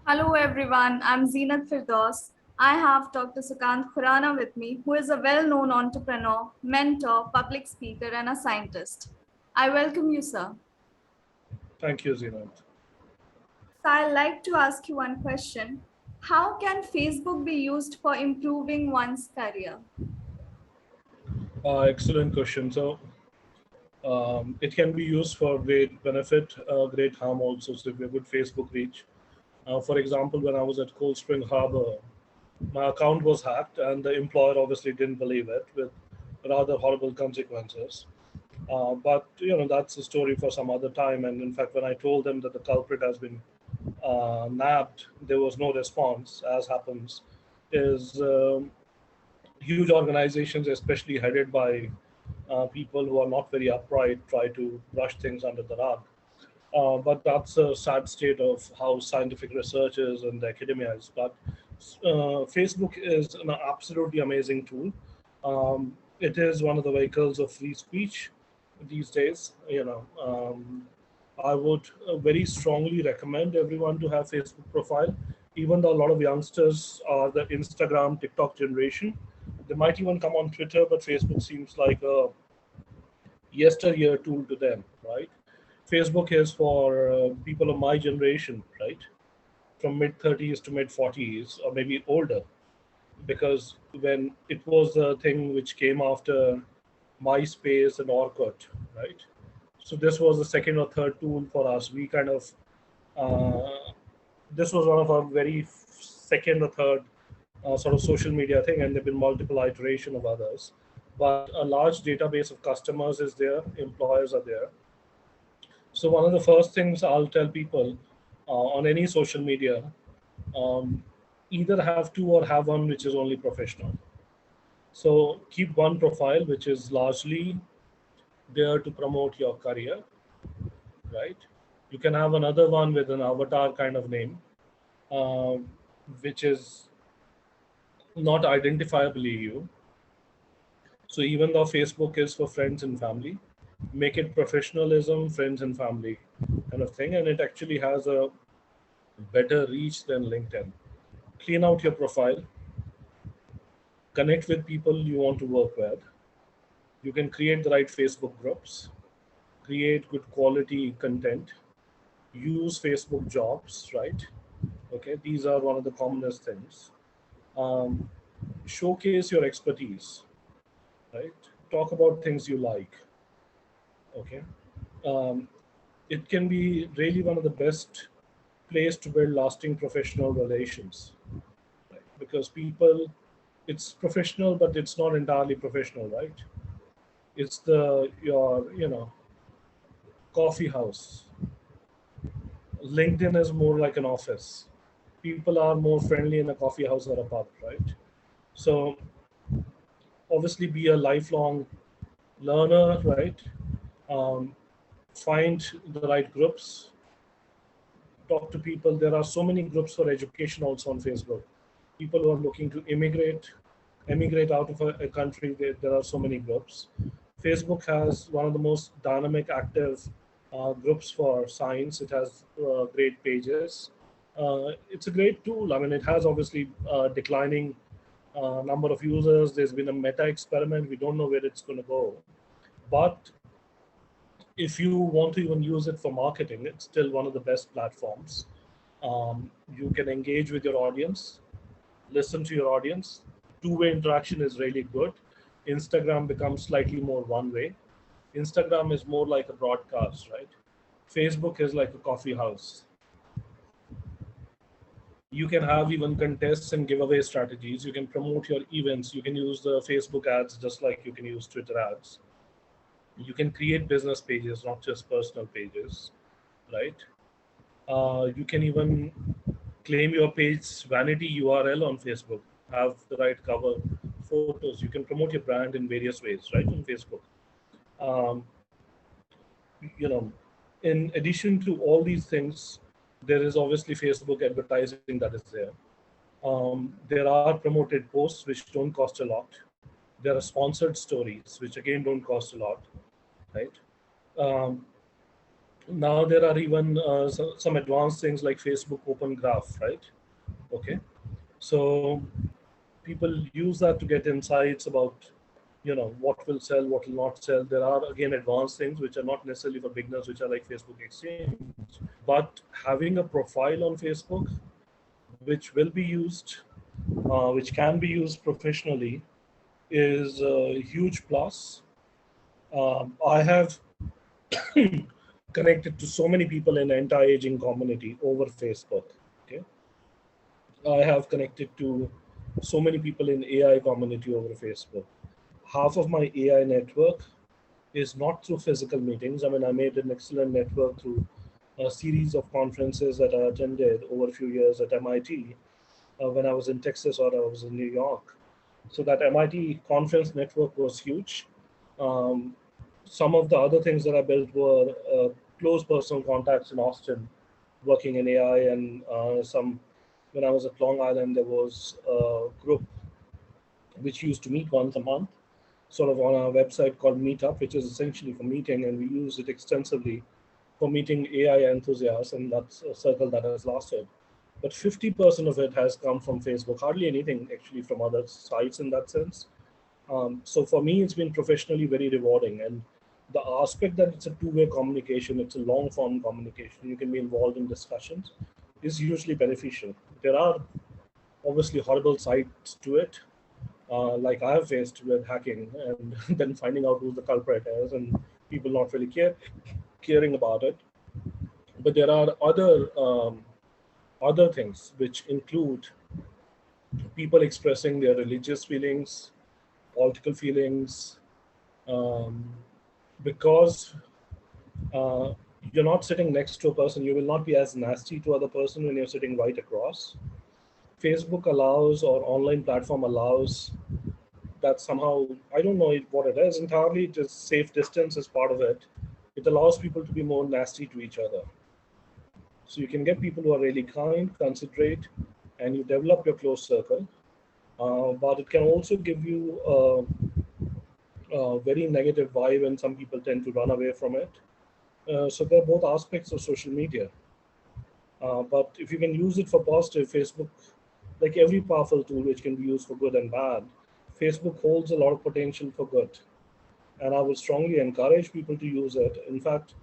Hello everyone, I'm Zeenat Firdaus. I have Dr. Sukant Khurana with me, who is a well-known entrepreneur, mentor, public speaker, and a scientist. I welcome you, sir. Thank you, Zinat. So I'd like to ask you one question. How can Facebook be used for improving one's career? Excellent question. It can be used for great benefit, great harm also. So, if you have good Facebook reach. For example, when I was at Cold Spring Harbor, my account was hacked, and the employer obviously didn't believe it, with rather horrible consequences. But that's a story for some other time. And in fact, when I told them that the culprit has been nabbed, there was no response, as happens. Is Huge organizations, especially headed by people who are not very upright, try to brush things under the rug. But that's a sad state of how scientific research is and academia is. But Facebook is an absolutely amazing tool. It is one of the vehicles of free speech these days. I would very strongly recommend everyone to have Facebook profile, even though a lot of youngsters are the Instagram, TikTok generation. They might even come on Twitter, but Facebook seems like a yesteryear tool to them, right? Facebook is for people of my generation, right? From mid 30s to mid 40s, or maybe older, because when it was the thing which came after MySpace and Orkut, right? So this was the second or third tool for us. We kind of this was one of our very second or third sort of social media thing, and there've been multiple iteration of others. But a large database of customers is there, employers are there. So one of the first things I'll tell people on any social media, um, either have two or have one which is only professional. So keep one profile which is largely there to promote your career, right? You can have another one with an avatar kind of name, um, which is not identifiably you. So even though Facebook is for friends and family, make it professionalism, friends and family kind of thing, and it actually has a better reach than LinkedIn. Clean out your profile, connect with people you want to work with. You can create the right Facebook groups, create good quality content, use Facebook jobs, right? Okay, these are one of the commonest things. Um, Showcase your expertise, right? Talk about things you like, okay? Um, it can be really one of the best place to build lasting professional relations, right? Because people, it's professional, but it's not entirely professional, right? It's the your coffee house. LinkedIn is more like an office. People are more friendly in a coffee house or a pub, right? So obviously be a lifelong learner, right? um, Find the right groups, talk to people. There are so many groups for education also on Facebook. People who are looking to emigrate out of a country, there are so many groups. Facebook has one of the most dynamic, active groups for science. It has great pages. It's a great tool. I mean, it has obviously declining number of users. There's been a meta experiment. We don't know where it's going to go. But if you want to even use it for marketing, it's still one of the best platforms. You can engage with your audience, listen to your audience. Two-way interaction is really good. Instagram becomes slightly more one-way. Instagram is more like a broadcast, right? Facebook is like a coffee house. You can have even contests and giveaway strategies. You can promote your events. You can use the Facebook ads just like you can use Twitter ads. You can create business pages, not just personal pages, right? You can even claim your page's vanity URL on Facebook, have the right cover photos. You can promote your brand in various ways, right, on Facebook. Um, you know, in addition to all these things, there is obviously Facebook advertising that is there. There are promoted posts which don't cost a lot. There are sponsored stories which again don't cost a lot, right? Um, Now there are even some advanced things like Facebook Open Graph, right? Okay, so people use that to get insights about, what will sell, what will not sell. There are again advanced things which are not necessarily for beginners, which are like Facebook Exchange, but having a profile on Facebook which will be used, which can be used professionally, is a huge plus. I have connected to so many people in anti-aging community over Facebook. Okay, I have connected to so many people in AI community over Facebook. Half of my AI network is not through physical meetings. I mean, I made an excellent network through a series of conferences that I attended over a few years at MIT, when I was in Texas or I was in New York. So that MIT conference network was huge. Um, some of the other things that I built were close personal contacts in Austin, working in AI, and some. When I was at Long Island, there was a group which used to meet once a month, sort of on our website called Meetup, which is essentially for meeting, and we use it extensively for meeting AI enthusiasts, and that's a circle that has lasted. But 50% of it has come from Facebook, hardly anything actually from other sites in that sense. So for me, it's been professionally very rewarding. And the aspect that it's a two-way communication, it's a long-form communication, you can be involved in discussions, is hugely beneficial. There are obviously horrible sides to it, like I have faced with hacking, and then finding out who the culprit is, and people not really caring about it. But there are other things which include people expressing their religious feelings, political feelings, um, because uh, you're not sitting next to a person, you will not be as nasty to other person when you're sitting right across. Facebook allows, or online platform allows, that somehow, I don't know what it is entirely, just safe distance is part of it. It allows people to be more nasty to each other. So you can get people who are really kind, considerate, and you develop your close circle. But it can also give you a very negative vibe, and some people tend to run away from it. So there are both aspects of social media. But if you can use it for positive, Facebook, like every powerful tool which can be used for good and bad, Facebook holds a lot of potential for good. And I would strongly encourage people to use it. In fact,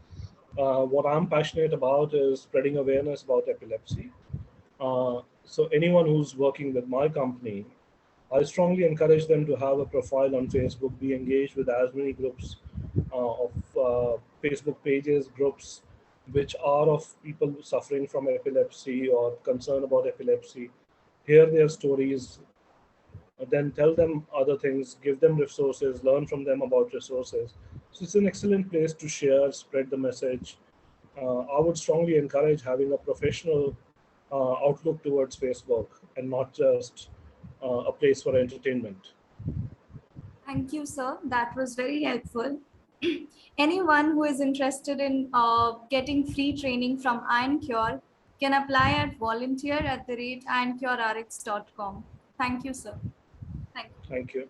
what I'm passionate about is spreading awareness about epilepsy. So anyone who's working with my company, I strongly encourage them to have a profile on Facebook, be engaged with as many groups of Facebook pages, groups which are of people suffering from epilepsy or concerned about epilepsy. Hear their stories, then tell them other things, give them resources, learn from them about resources. So it's an excellent place to share, spread the message. I would strongly encourage having a professional outlook towards Facebook, and not just a place for entertainment. Thank you, sir. That was very helpful. Anyone who is interested in getting free training from Ioncure can apply at volunteer@ioncurerx.com. Thank you, sir. Thank you. Thank you.